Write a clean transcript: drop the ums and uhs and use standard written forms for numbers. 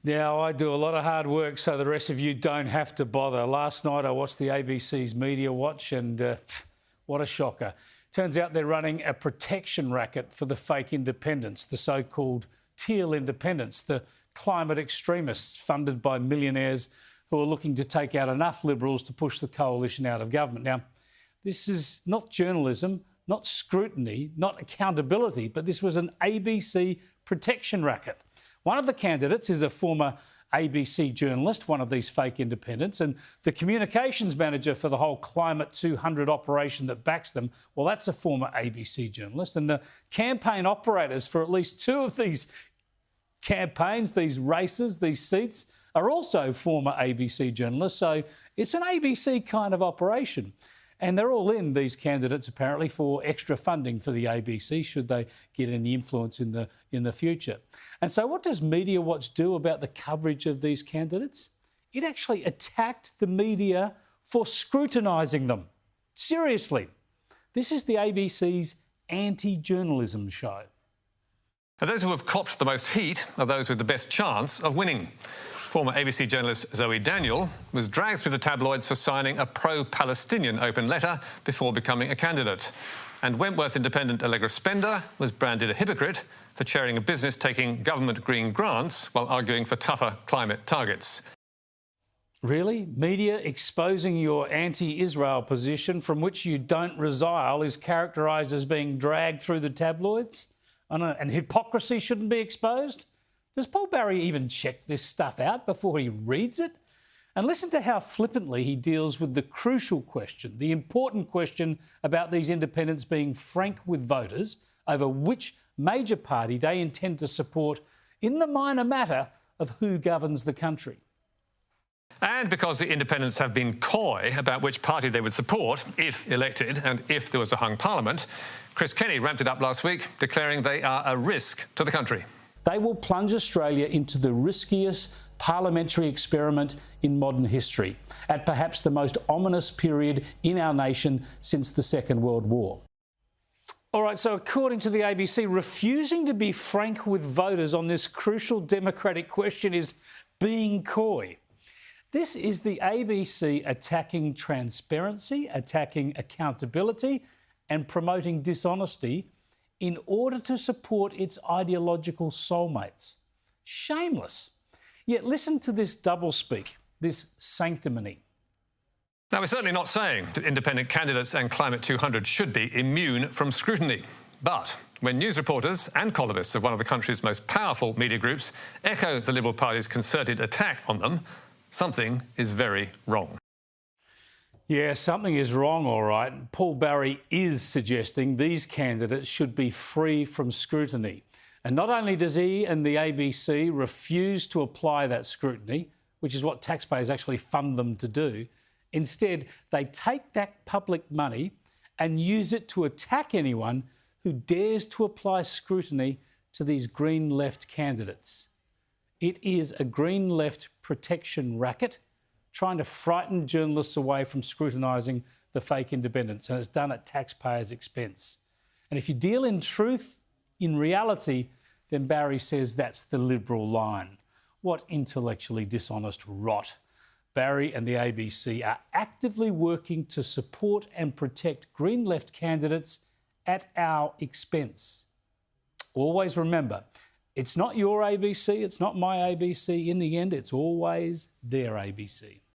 Now, I do a lot of hard work so the rest of you don't have to bother. Last night I watched the ABC's Media Watch and what a shocker. Turns out they're running a protection racket for the fake independents, the so-called teal independents, the climate extremists funded by millionaires who are looking to take out enough Liberals to push the coalition out of government. Now, this is not journalism, not scrutiny, not accountability, but this was an ABC protection racket. One of the candidates is a former ABC journalist, one of these fake independents, and the communications manager for the whole Climate 200 operation that backs them, well, that's a former ABC journalist. And the campaign operators for at least two of these campaigns, these races, these seats, are also former ABC journalists. So it's an ABC kind of operation. And they're all in, these candidates, apparently, for extra funding for the ABC, should they get any influence in the future. And so what does Media Watch do about the coverage of these candidates? It actually attacked the media for scrutinising them. Seriously. This is the ABC's anti-journalism show. And those who have copped the most heat are those with the best chance of winning. Former ABC journalist Zoe Daniel was dragged through the tabloids for signing a pro-Palestinian open letter before becoming a candidate. And Wentworth independent Allegra Spender was branded a hypocrite for chairing a business taking government green grants while arguing for tougher climate targets. Really? Media exposing your anti-Israel position from which you don't resile is characterised as being dragged through the tabloids? And hypocrisy shouldn't be exposed? Does Paul Barry even check this stuff out before he reads it? And listen to how flippantly he deals with the crucial question, the important question about these independents being frank with voters over which major party they intend to support in the minor matter of who governs the country. And because the independents have been coy about which party they would support if elected and if there was a hung parliament, Chris Kenny ramped it up last week, declaring they are a risk to the country. They will plunge Australia into the riskiest parliamentary experiment in modern history, at perhaps the most ominous period in our nation since the Second World War. All right, so according to the ABC, refusing to be frank with voters on this crucial democratic question is being coy. This is the ABC attacking transparency, attacking accountability and promoting dishonesty in order to support its ideological soulmates. Shameless. Yet listen to this doublespeak, this sanctimony. Now, we're certainly not saying that independent candidates and Climate 200 should be immune from scrutiny. But when news reporters and columnists of one of the country's most powerful media groups echo the Liberal Party's concerted attack on them, something is very wrong. Yeah, something is wrong, all right. Paul Barry is suggesting these candidates should be free from scrutiny. And not only does he and the ABC refuse to apply that scrutiny, which is what taxpayers actually fund them to do, instead they take that public money and use it to attack anyone who dares to apply scrutiny to these Green Left candidates. It is a Green Left protection racket trying to frighten journalists away from scrutinising the fake independents, and it's done at taxpayers' expense. And if you deal in truth, in reality, then Barry says that's the Liberal line. What intellectually dishonest rot. Barry and the ABC are actively working to support and protect Green Left candidates at our expense. Always remember, it's not your ABC, it's not my ABC. In the end, it's always their ABC.